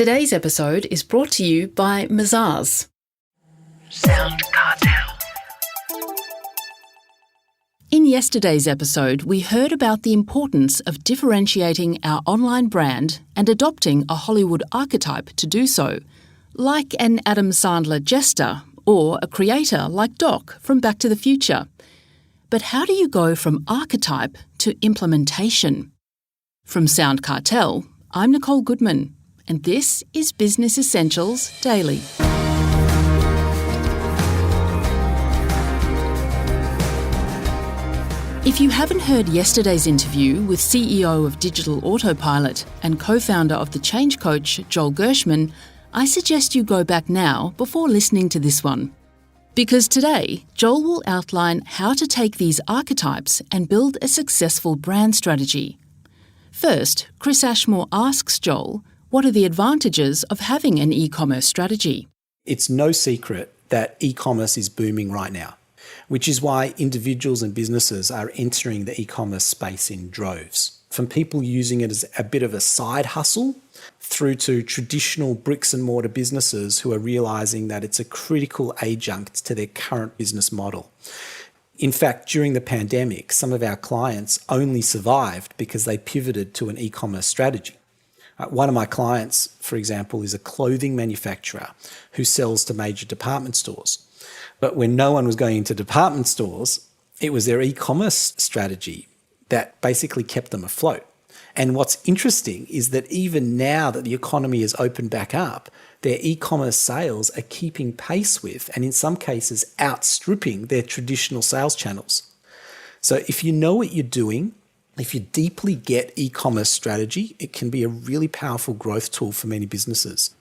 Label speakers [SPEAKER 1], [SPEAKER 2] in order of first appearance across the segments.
[SPEAKER 1] Today's episode is brought to you by Mazars. SoundCartel. In yesterday's episode, we heard about the importance of differentiating our online brand and adopting a Hollywood archetype to do so, like an Adam Sandler jester or a creator like Doc from Back to the Future. But how do you go from archetype to implementation? From SoundCartel, I'm Nicole Goodman, and this is Business Essentials Daily. If you haven't heard yesterday's interview with CEO of Digital Autopilot and co-founder of The Change Coach, Joel Gerschman, I suggest you go back now before listening to this one. Because today, Joel will outline how to take these archetypes and build a successful brand strategy. First, Chris Ashmore asks Joel, what are the advantages of having an e-commerce strategy?
[SPEAKER 2] It's no secret that e-commerce is booming right now, which is why individuals and businesses are entering the e-commerce space in droves. From people using it as a bit of a side hustle through to traditional bricks and mortar businesses who are realizing that it's a critical adjunct to their current business model. In fact, during the pandemic, some of our clients only survived because they pivoted to an e-commerce strategy. One of my clients, for example, is a clothing manufacturer who sells to major department stores. But when no one was going into department stores, it was their e-commerce strategy that basically kept them afloat. And what's interesting is that even now that the economy has opened back up, their e-commerce sales are keeping pace with, and in some cases outstripping, their traditional sales channels. So if you know what you're doing, if you deeply get e-commerce strategy, it can be a really powerful growth tool for many businesses.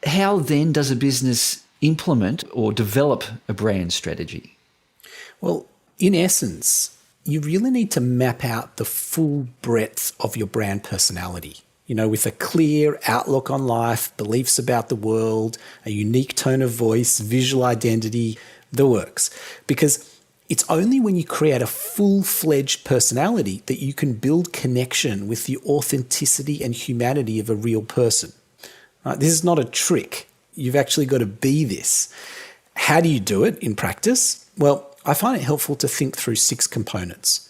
[SPEAKER 3] How then does a business implement or develop a brand strategy?
[SPEAKER 2] Well, in essence, you really need to map out the full breadth of your brand personality, with a clear outlook on life, beliefs about the world, a unique tone of voice, visual identity, the works. Because it's only when you create a full-fledged personality that you can build connection with the authenticity and humanity of a real person. Right? This is not a trick. You've actually got to be this. How do you do it in practice? Well, I find it helpful to think through 6 components.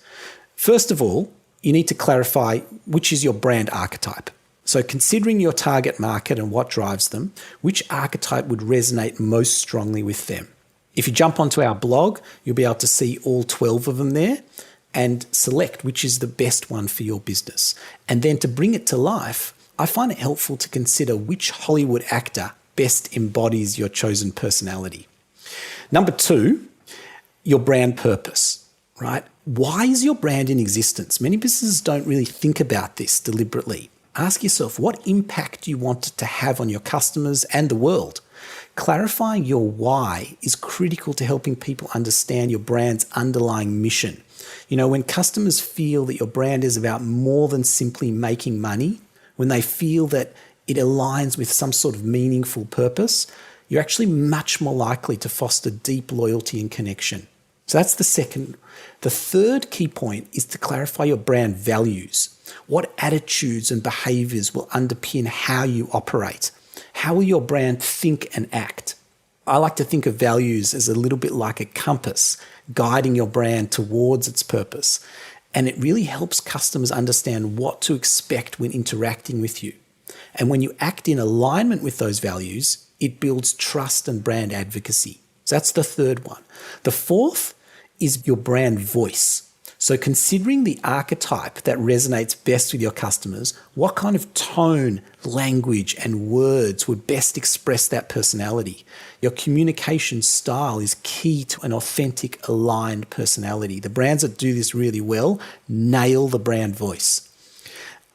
[SPEAKER 2] First of all, you need to clarify which is your brand archetype. So considering your target market and what drives them, which archetype would resonate most strongly with them? If you jump onto our blog, you'll be able to see all 12 of them there and select which is the best one for your business. And then to bring it to life, I find it helpful to consider which Hollywood actor best embodies your chosen personality. Number 2, your brand purpose, right? Why is your brand in existence? Many businesses don't really think about this deliberately. Ask yourself, what impact do you want it to have on your customers and the world? Clarifying your why is critical to helping people understand your brand's underlying mission. When customers feel that your brand is about more than simply making money, when they feel that it aligns with some sort of meaningful purpose, you're actually much more likely to foster deep loyalty and connection. So that's the second. The third key point is to clarify your brand values. What attitudes and behaviors will underpin how you operate? How will your brand think and act? I like to think of values as a little bit like a compass guiding your brand towards its purpose. And it really helps customers understand what to expect when interacting with you. And when you act in alignment with those values, it builds trust and brand advocacy. So that's the third one. The fourth is your brand voice. So considering the archetype that resonates best with your customers, what kind of tone, language, and words would best express that personality? Your communication style is key to an authentic, aligned personality. The brands that do this really well nail the brand voice.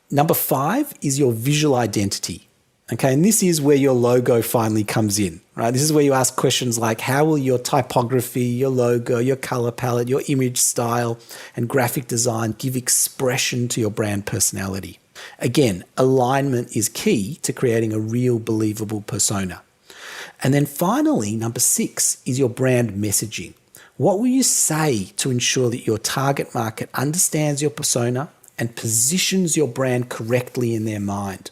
[SPEAKER 2] Number 5 is your visual identity. Okay, and this is where your logo finally comes in, right? This is where you ask questions like, how will your typography, your logo, your color palette, your image style, and graphic design give expression to your brand personality? Again, alignment is key to creating a real believable persona. And then finally, number 6 is your brand messaging. What will you say to ensure that your target market understands your persona and positions your brand correctly in their mind?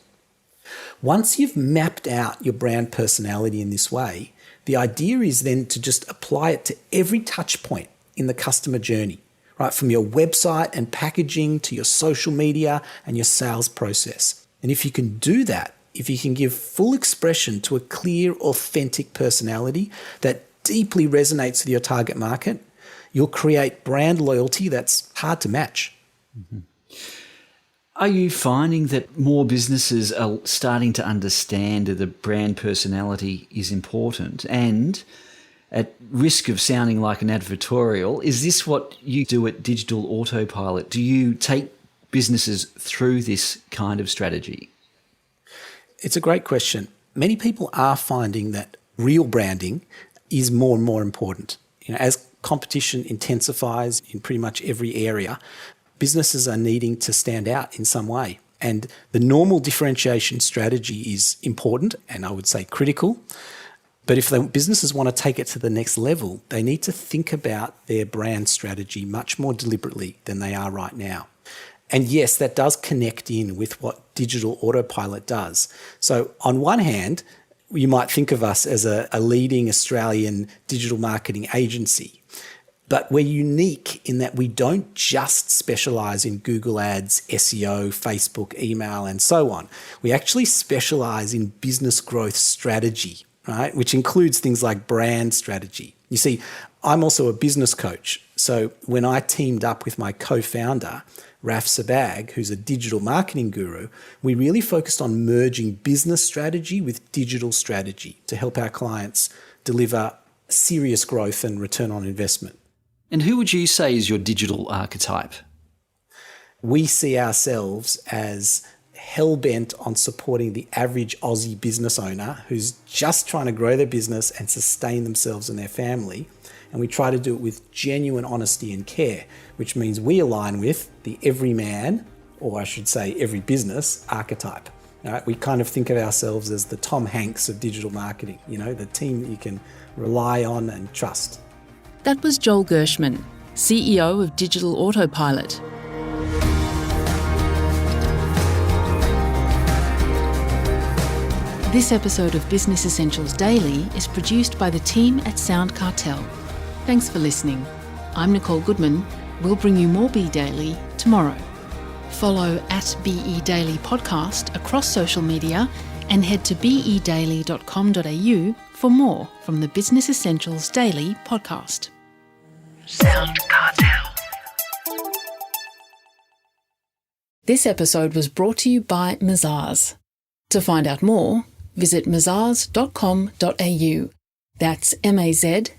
[SPEAKER 2] Once you've mapped out your brand personality in this way, the idea is then to just apply it to every touch point in the customer journey, right? From your website and packaging to your social media and your sales process. And if you can do that, if you can give full expression to a clear, authentic personality that deeply resonates with your target market, you'll create brand loyalty that's hard to match.
[SPEAKER 3] Mm-hmm. Are you finding that more businesses are starting to understand that the brand personality is important? And at risk of sounding like an advertorial, is this what you do at Digital Autopilot? Do you take businesses through this kind of strategy?
[SPEAKER 2] It's a great question. Many people are finding that real branding is more and more important. As competition intensifies in pretty much every area, businesses are needing to stand out in some way. And the normal differentiation strategy is important and I would say critical. But if the businesses want to take it to the next level, they need to think about their brand strategy much more deliberately than they are right now. And yes, that does connect in with what Digital Autopilot does. So on one hand, you might think of us as a leading Australian digital marketing agency. But we're unique in that we don't just specialize in Google Ads, SEO, Facebook, email, and so on. We actually specialize in business growth strategy, right? Which includes things like brand strategy. You see, I'm also a business coach. So when I teamed up with my co-founder, Raf Sabag, who's a digital marketing guru, we really focused on merging business strategy with digital strategy to help our clients deliver serious growth and return on investment.
[SPEAKER 3] And who would you say is your digital archetype?
[SPEAKER 2] We see ourselves as hell-bent on supporting the average Aussie business owner who's just trying to grow their business and sustain themselves and their family. And we try to do it with genuine honesty and care, which means we align with the everyman, or I should say every business, archetype. Right? We kind of think of ourselves as the Tom Hanks of digital marketing, the team that you can rely on and trust.
[SPEAKER 1] That was Joel Gerschman, CEO of Digital Autopilot. This episode of Business Essentials Daily is produced by the team at SoundCartel. Thanks for listening. I'm Nicole Goodman. We'll bring you more Be Daily tomorrow. Follow @BE Daily Podcast across social media and head to bedaily.com.au for more from the Business Essentials Daily podcast. SoundCartel. This episode was brought to you by Mazars. To find out more, visit mazars.com.au. That's mazars.com.au.